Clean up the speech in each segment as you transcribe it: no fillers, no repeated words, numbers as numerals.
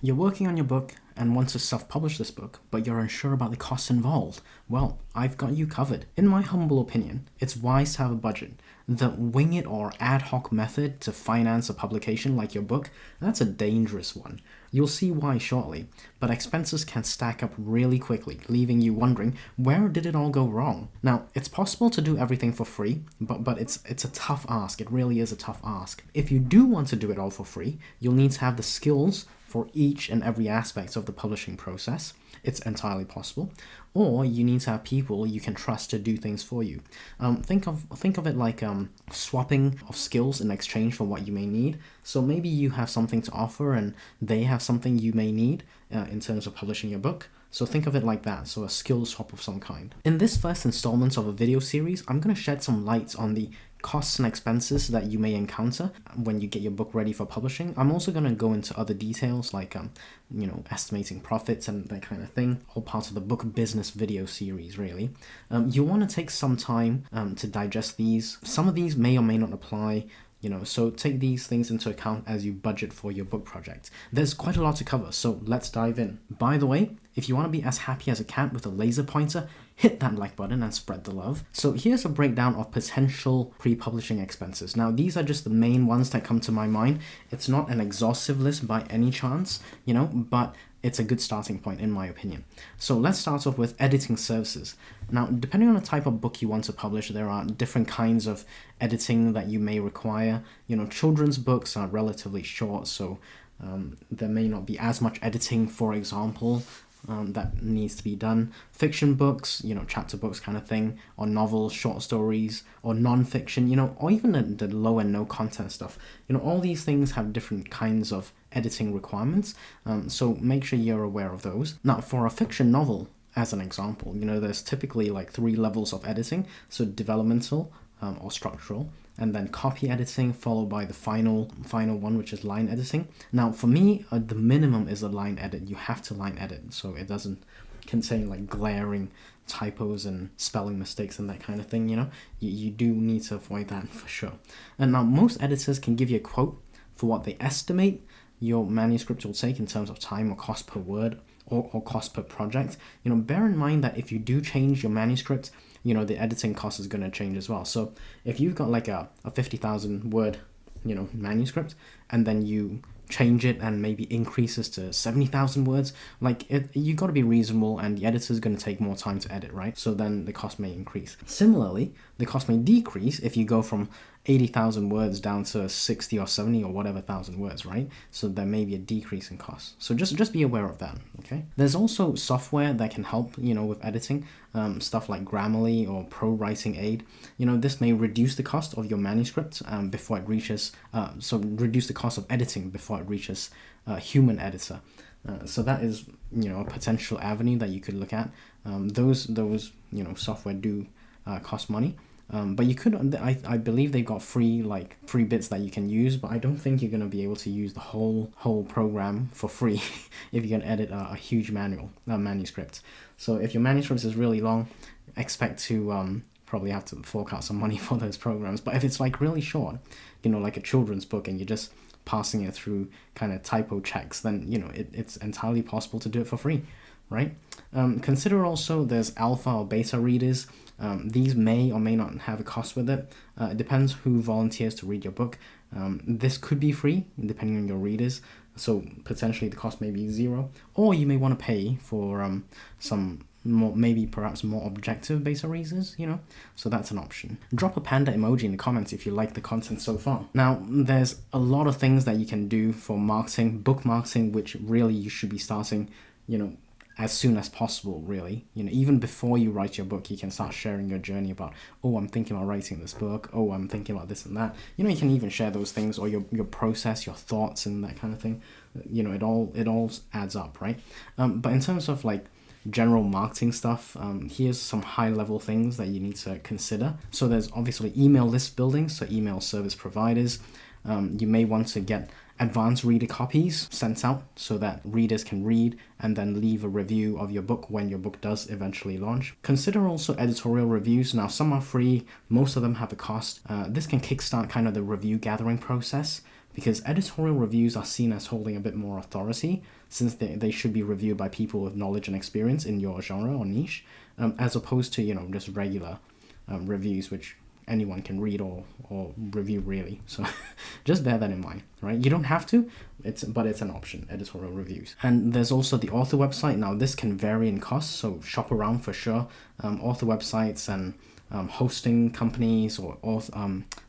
You're working on your book and want to self-publish this book, but you're unsure about the costs involved. Well, I've got you covered. In my humble opinion, it's wise to have a budget. The wing it or ad hoc method to finance a publication like your book, that's a dangerous one. You'll see why shortly, but expenses can stack up really quickly, leaving you wondering, where did it all go wrong? Now, it's possible to do everything for free, but it's a tough ask. It really is a tough ask. If you do want to do it all for free, you'll need to have the skills for each and every aspect of the publishing process. It's entirely possible. Or you need to have people you can trust to do things for you. Think of it like swapping of skills in exchange for what you may need. So maybe you have something to offer and they have something you may need in terms of publishing your book. So think of it like that, so a skill swap of some kind. In this first installment of a video series, I'm going to shed some light on the costs and expenses that you may encounter when you get your book ready for publishing. I'm also going to go into other details like estimating profits and that kind of thing, all part of the book business video series really. You want to take some time to digest these. Some of these may or may not apply, so take these things into account as you budget for your book project. There's quite a lot to cover, so let's dive in. By the way, if you want to be as happy as a cat with a laser pointer, hit that like button and spread the love. So here's a breakdown of potential pre-publishing expenses. Now, these are just the main ones that come to my mind. It's not an exhaustive list by any chance, but it's a good starting point in my opinion. So let's start off with editing services. Now, depending on the type of book you want to publish, there are different kinds of editing that you may require. Children's books are relatively short, so there may not be as much editing, for example, that needs to be done. Fiction books, chapter books kind of thing, or novels, short stories, or non-fiction, or even the low and no content stuff. All these things have different kinds of editing requirements, so make sure you're aware of those. Now, for a fiction novel, as an example, there's typically like 3 levels of editing, so developmental or structural, and then copy editing, followed by the final one, which is line editing. Now, for me, the minimum is a line edit. You have to line edit, so it doesn't contain like glaring typos and spelling mistakes and that kind of thing. You do need to avoid that for sure. And now, most editors can give you a quote for what they estimate your manuscript will take in terms of time or cost per word or cost per project. Bear in mind that if you do change your manuscript, the editing cost is going to change as well. So if you've got like a 50,000 word, manuscript, and then you change it and maybe increases to 70,000 words, you got to be reasonable, and the editor is going to take more time to edit, right? So then the cost may increase. Similarly, the cost may decrease if you go from 80,000 words down to 60 or 70 or whatever thousand words, right? So there may be a decrease in cost. So just be aware of that, okay? There's also software that can help, with editing, stuff like Grammarly or Pro Writing Aid. This may reduce the cost of your manuscript before it reaches, reduce the cost of editing before it reaches a human editor. So that is, a potential avenue that you could look at. Those software do cost money. But you could, I believe they've got free bits that you can use, but I don't think you're going to be able to use the whole program for free if you can edit a huge manuscript. So if your manuscript is really long, expect to probably have to fork out some money for those programs. But if it's like really short, like a children's book, and you're just passing it through kind of typo checks, then it's entirely possible to do it for free, right? Consider also there's alpha or beta readers. These may or may not have a cost with it. It depends who volunteers to read your book. This could be free depending on your readers, so potentially the cost may be 0, or you may want to pay for some more, maybe perhaps more objective beta readers, so that's an option. Drop a panda emoji in the comments if you like the content so far. Now, there's a lot of things that you can do for marketing, book marketing, which really you should be starting, as soon as possible, really. Even before you write your book, you can start sharing your journey about, I'm thinking about writing this book, I'm thinking about this and that. You can even share those things, or your process, your thoughts and that kind of thing. It all adds up, right? But in terms of general marketing stuff, here's some high level things that you need to consider. So there's obviously email list building, so email service providers. You may want to get advanced reader copies sent out so that readers can read and then leave a review of your book when your book does eventually launch. Consider also editorial reviews. Now, some are free, most of them have a cost. This can kickstart kind of the review gathering process because editorial reviews are seen as holding a bit more authority, since they should be reviewed by people with knowledge and experience in your genre or niche, as opposed to, just regular reviews, which anyone can read or review really. So just bear that in mind, right? You don't have to, but it's an option, editorial reviews. And there's also the author website. Now this can vary in cost, so shop around for sure. Author websites and hosting companies or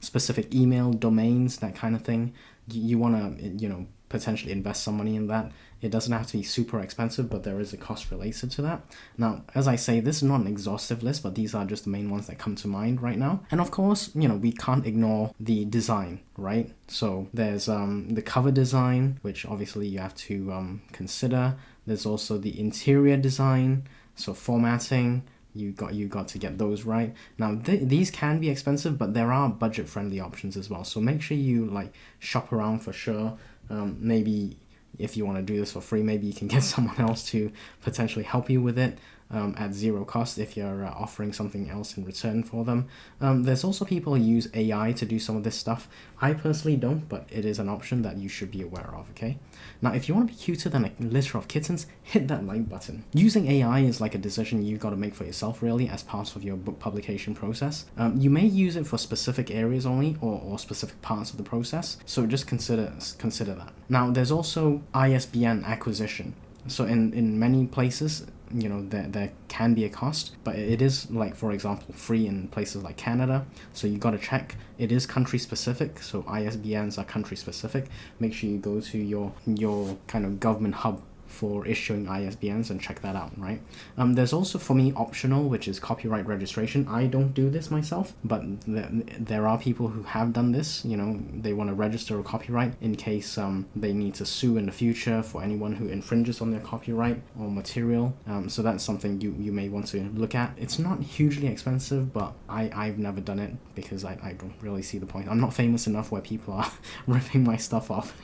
specific email domains, that kind of thing. You want to, potentially invest some money in that. It doesn't have to be super expensive, but there is a cost related to that. Now, as I say, this is not an exhaustive list, but these are just the main ones that come to mind right now. And of course, we can't ignore the design, right? So there's the cover design, which obviously you have to consider. There's also the interior design, so formatting. You got to get those right. Now these can be expensive, but there are budget friendly options as well. So make sure you shop around for sure. Maybe if you want to do this for free, maybe you can get someone else to potentially help you with it at zero cost if you're offering something else in return for them. There's also people who use AI to do some of this stuff. I personally don't, but it is an option that you should be aware of, okay? Now, if you want to be cuter than a litter of kittens, hit that like button. Using AI is like a decision you've got to make for yourself, really, as part of your book publication process. You may use it for specific areas only or specific parts of the process, so just consider that. Now, there's also ISBN acquisition. So in many places, there can be a cost, but it is, for example, free in places like Canada. So you got to check. It is country specific, so ISBNs are country specific. Make sure you go to your kind of government hub for issuing ISBNs and check that out, right? There's also, for me, optional, which is copyright registration. I don't do this myself, but there are people who have done this. They want to register a copyright in case they need to sue in the future for anyone who infringes on their copyright or material. So that's something you may want to look at. It's not hugely expensive, but I've never done it because I don't really see the point. I'm not famous enough where people are ripping my stuff off.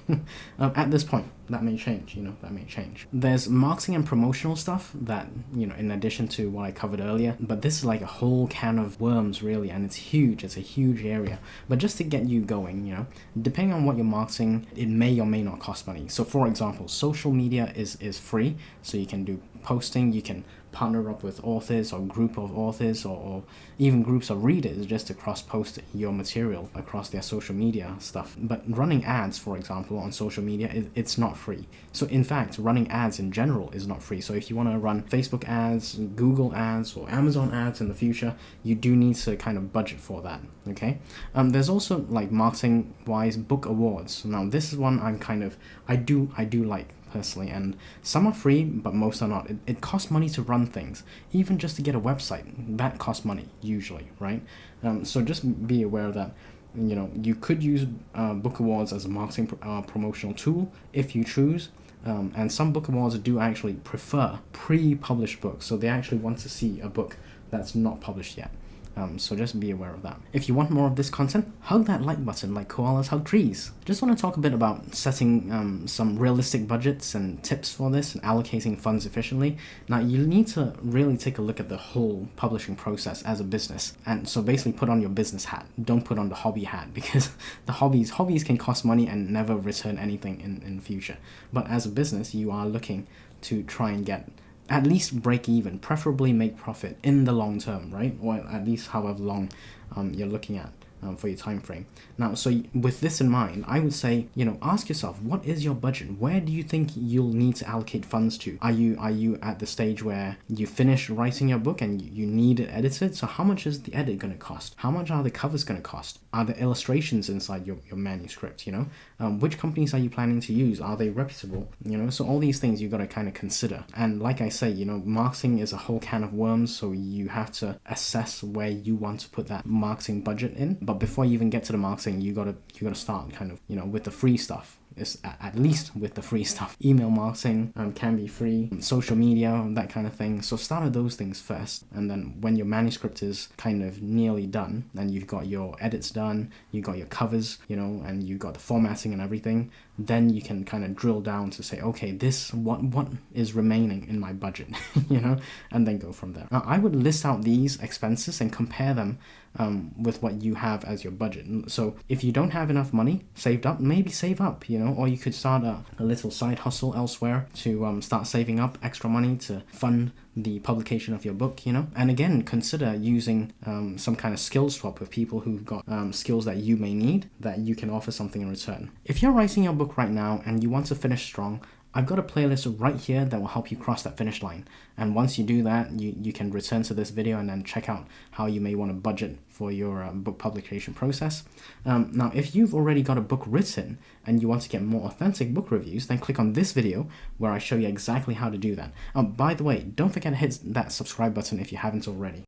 At this point, that may change, that may change. There's marketing and promotional stuff that, in addition to what I covered earlier, but this is like a whole can of worms, really, and it's huge. It's a huge area. But just to get you going, depending on what you're marketing, it may or may not cost money. So for example, social media is free, so you can do posting, you can partner up with authors or group of authors or even groups of readers just to cross-post your material across their social media stuff. But running ads, for example, on social media, it's not free. So in fact, running ads in general is not free. So if you want to run Facebook ads, Google ads, or Amazon ads in the future, you do need to kind of budget for that, okay? There's also, marketing-wise, book awards. Now, this is one I do like personally, and some are free, but most are not. It costs money to run things. Even just to get a website, that costs money, usually, right? So just be aware that, you could use book awards as a marketing promotional tool if you choose. And some book awards do actually prefer pre-published books, so they actually want to see a book that's not published yet. So just be aware of that. If you want more of this content, hug that like button like koalas hug trees. Just want to talk a bit about setting some realistic budgets and tips for this and allocating funds efficiently. Now, you need to really take a look at the whole publishing process as a business. And so basically put on your business hat. Don't put on the hobby hat, because the hobbies can cost money and never return anything in the future. But as a business, you are looking to try and get at least break even, preferably make profit in the long term, right? Or at least however long you're looking at for your time frame. Now, so with this in mind, I would say, ask yourself, what is your budget? Where do you think you'll need to allocate funds to? Are you at the stage where you finish writing your book and you need it edited? So how much is the edit going to cost? How much are the covers going to cost? Are the illustrations inside your manuscript? Which companies are you planning to use? Are they reputable? So all these things you got to kind of consider. And like I say, marketing is a whole can of worms, so you have to assess where you want to put that marketing budget in. But before you even get to the marketing, you gotta start kind of with the free stuff. Is at least with the free stuff. Email marketing can be free, social media, that kind of thing. So start with those things first, and then when your manuscript is kind of nearly done and you've got your edits done, you've got your covers, and you've got the formatting and everything, then you can kind of drill down to say, okay, this what is remaining in my budget, and then go from there. Now, I would list out these expenses and compare them with what you have as your budget. So if you don't have enough money saved up, maybe save up, or you could start a little side hustle elsewhere to start saving up extra money to fund the publication of your book, and again, consider using some kind of skill swap with people who've got skills that you may need, that you can offer something in return. If you're writing your book right now and you want to finish strong, I've got a playlist right here that will help you cross that finish line. And once you do that, you can return to this video and then check out how you may want to budget for your book publication process. Now, if you've already got a book written and you want to get more authentic book reviews, then click on this video where I show you exactly how to do that. By the way, don't forget to hit that subscribe button if you haven't already.